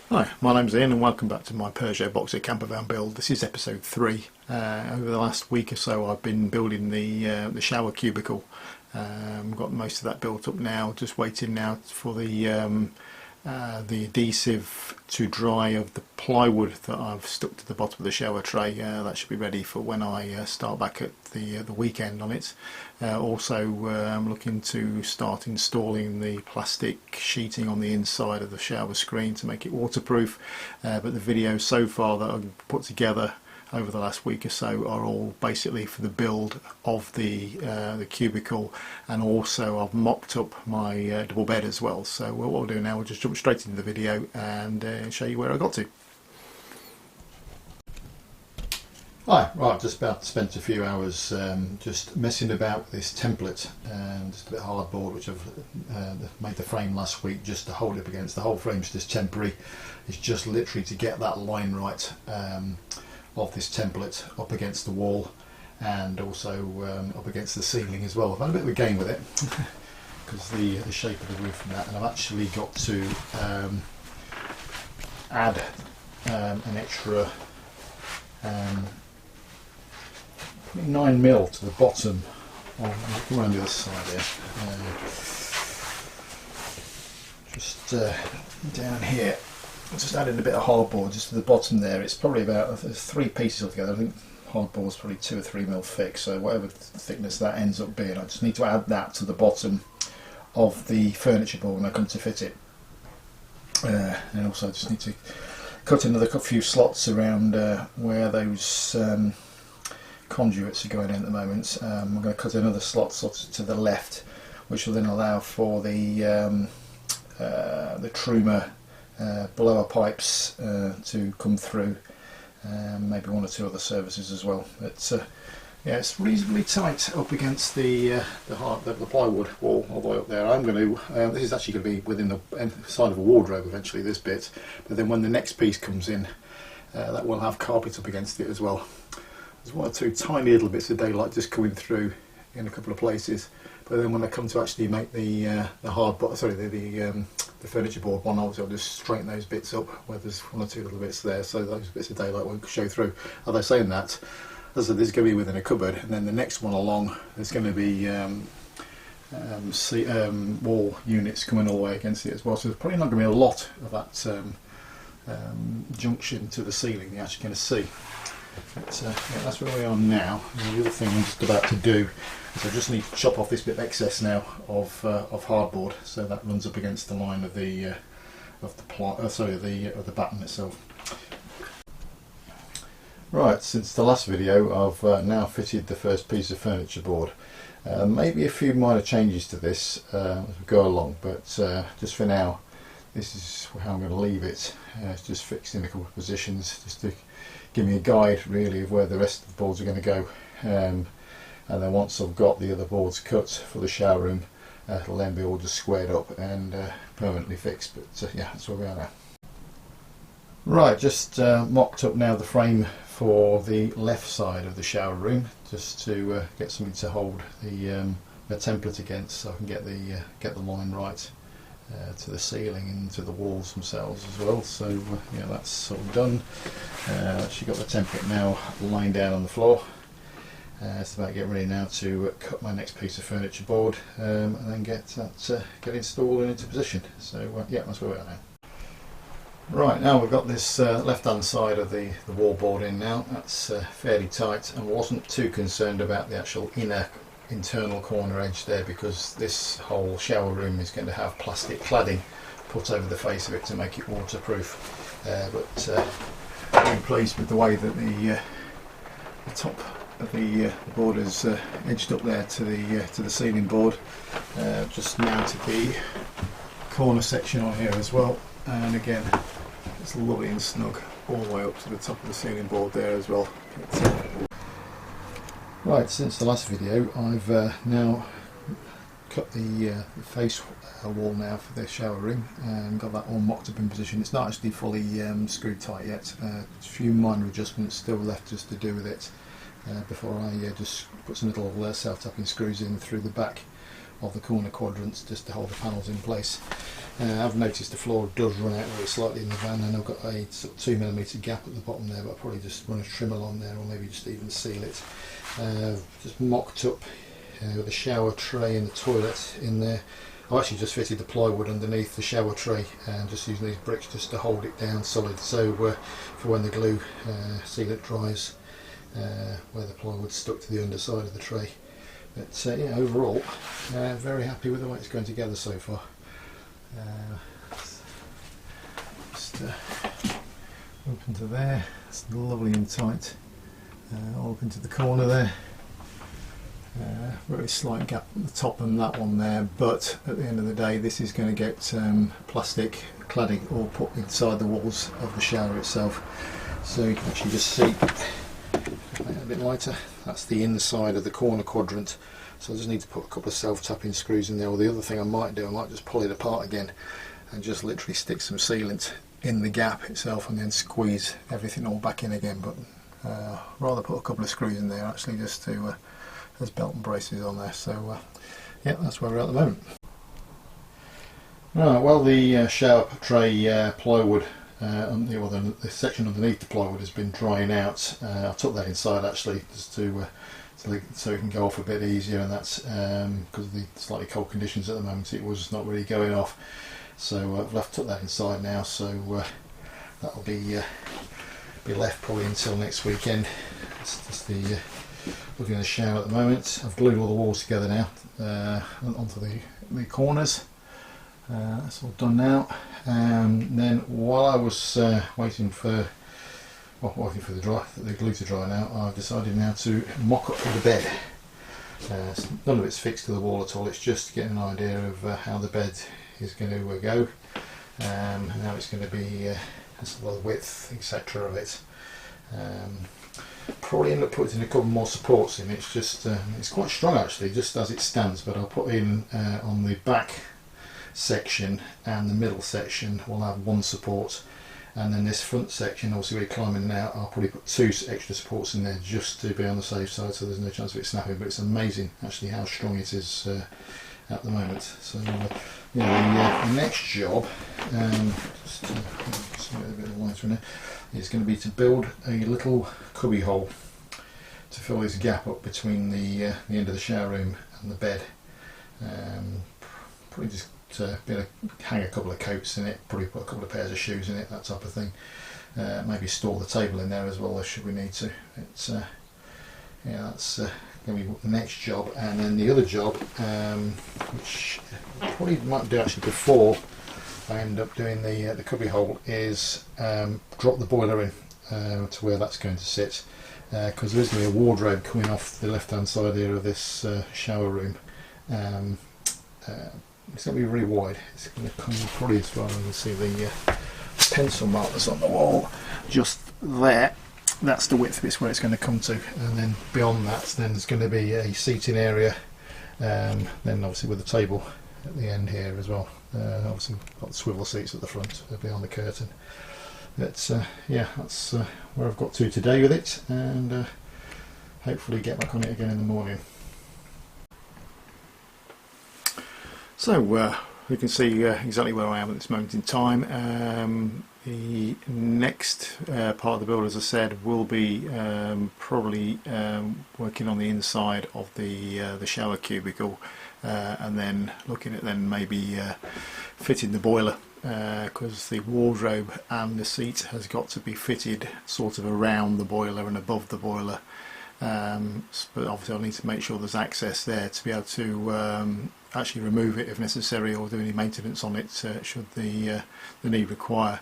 Hi, my name's Ian and welcome back to my Peugeot Boxer camper van build. This is episode 3. Over the last week or so I've been building the shower cubicle. Got most of that built up now, just waiting now for the adhesive to dry of the plywood that I've stuck to the bottom of the shower tray. That should be ready for when I start back at the weekend on it. Also I'm looking to start installing the plastic sheeting on the inside of the shower screen to make it waterproof, but the videos so far that I've put together over the last week or so are all basically for the build of the cubicle, and also I've mocked up my double bed as well. So what we'll do now, we'll just jump straight into the video and show you where I got to. Hi, right, just about spent a few hours just messing about with this template, just a bit of hardboard which I've made the frame last week just to hold it up against. The whole frame's just temporary. It's just literally to get that line right of this template up against the wall, and also up against the ceiling as well. I've had a bit of a game with it because the shape of the roof and that, and I've actually got to add an extra 9mm to the bottom. I'll come around the other side here. Just down here, just adding a bit of hardboard just to the bottom there. It's probably about, there's 3 pieces altogether. I think hardboard's probably 2 or 3mm thick, so whatever thickness that ends up being, I just need to add that to the bottom of the furniture board when I come to fit it. And also I just need to cut another few slots around where those conduits are going in at the moment. I'm going to cut another slot to the left, which will then allow for the Truma blower pipes to come through, maybe 1 or 2 other services as well. But yeah, it's reasonably tight up against the plywood wall all the way up there. I'm going to this is actually going to be within the side of a wardrobe eventually, this bit, but then when the next piece comes in, that will have carpet up against it as well. There's 1 or 2 tiny little bits of daylight just coming through in a couple of places, but then when I come to actually make the furniture board one, obviously I'll just straighten those bits up where there's 1 or 2 little bits there, so those bits of daylight won't show through. Although saying that, as I said, this is going to be within a cupboard, and then the next one along there's going to be wall units coming all the way against it as well, so there's probably not going to be a lot of that junction to the ceiling you're actually going to see. But yeah, that's where we are now. And the other thing I'm just about to do is I just need to chop off this bit of excess now of hardboard, so that runs up against the line of the batten itself. Right, since the last video I've now fitted the first piece of furniture board. Maybe a few minor changes to this as we go along, but just for now this is how I'm going to leave it. It's just fixed in a couple of positions just to give me a guide really of where the rest of the boards are going to go, and then once I've got the other boards cut for the shower room, it'll then be all just squared up and permanently fixed. But yeah, that's where we are now. Right, just mocked up now the frame for the left side of the shower room, just to get something to hold the template against, so I can get the line right to the ceiling and to the walls themselves as well. So yeah, that's sort of done. Actually got the template now lying down on the floor. It's about getting ready now to cut my next piece of furniture board, and then get installed and into position. So yeah, that's where we are now. Right, now we've got this left hand side of the wall board in now. That's fairly tight, and wasn't too concerned about the actual internal corner edge there, because this whole shower room is going to have plastic cladding put over the face of it to make it waterproof. But I'm pleased with the way that the top of the board is edged up there to the ceiling board. Just mounted the corner section on here as well, and again it's lovely and snug all the way up to the top of the ceiling board there as well. Right, since the last video I've now cut the face wall now for the shower room and got that all mocked up in position. It's not actually fully screwed tight yet. A few minor adjustments still left just to do with it before I just put some little self-tapping screws in through the back of the corner quadrants just to hold the panels in place. I've noticed the floor does run out very slightly in the van, and I've got a sort of 2mm gap at the bottom there, but I'll probably just run a trim along there, or maybe just even seal it. Just mocked up with a shower tray and the toilet in there. I've actually just fitted the plywood underneath the shower tray and just using these bricks just to hold it down solid, so for when the glue sealant dries, where the plywood's stuck to the underside of the tray. But yeah, overall very happy with the way it's going together so far. Just open to there, it's lovely and tight. Open to the corner there. Very slight gap at the top and that one there, but at the end of the day this is going to get plastic cladding all put inside the walls of the shower itself. So you can actually just see, make it a bit lighter, that's the inside of the corner quadrant. So I just need to put a couple of self-tapping screws in there, or the other thing I might do, I might just pull it apart again and just literally stick some sealant in the gap itself and then squeeze everything all back in again. But rather put a couple of screws in there actually, just to there's belt and braces on there. So yeah, that's where we're at the moment. Right, well, the shower tray plywood, the section underneath the plywood has been drying out. I took that inside actually just to so it can go off a bit easier, and that's because of the slightly cold conditions at the moment, it was not really going off. So I've took that inside now, so that'll be left probably until next weekend. It's just the looking at the shower at the moment. I've glued all the walls together now onto the corners. That's all done now. Then while I was waiting for the glue to dry now, I've decided now to mock up the bed. None of it's fixed to the wall at all, it's just to get an idea of how the bed is going to go, and how it's going to be, the width, etc. of it. Probably end up putting a couple more supports in. It's just it's quite strong actually, just as it stands, but I'll put in on the back section and the middle section will have one support, and then this front section, obviously we're climbing out, I'll probably put 2 extra supports in there just to be on the safe side, so there's no chance of it snapping. But it's amazing actually how strong it is at the moment. So yeah, the next job, just get a bit of lighter in there, is going to be to build a little cubby hole to fill this gap up between the end of the shower room and the bed. Probably just hang a couple of coats in it, probably put a couple of pairs of shoes in it, that type of thing. Maybe store the table in there as well, should we need to. It's yeah, that's going to be the next job. And then the other job, which I probably might do actually before I end up doing the cubby hole, is drop the boiler in to where that's going to sit, because there is going to be a wardrobe coming off the left hand side here of this shower room. It's going to be really wide. It's going to come probably as far as you can see the pencil mark that's on the wall just there. That's the width of it's where it's going to come to, and then beyond that then there's going to be a seating area, then obviously with a table at the end here as well. Obviously got the swivel seats at the front behind the curtain. But yeah, that's where I've got to today with it, and hopefully get back on it again in the morning. So you can see exactly where I am at this moment in time. The next part of the build, as I said, will be probably working on the inside of the shower cubicle, and then looking at maybe fitting the boiler, because the wardrobe and the seat has got to be fitted sort of around the boiler and above the boiler. But obviously I'll need to make sure there's access there to be able to actually remove it if necessary, or do any maintenance on it should the need require.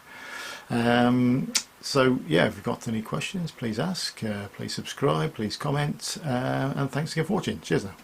So yeah, if you've got any questions, please ask, please subscribe, please comment, and thanks again for watching. Cheers now.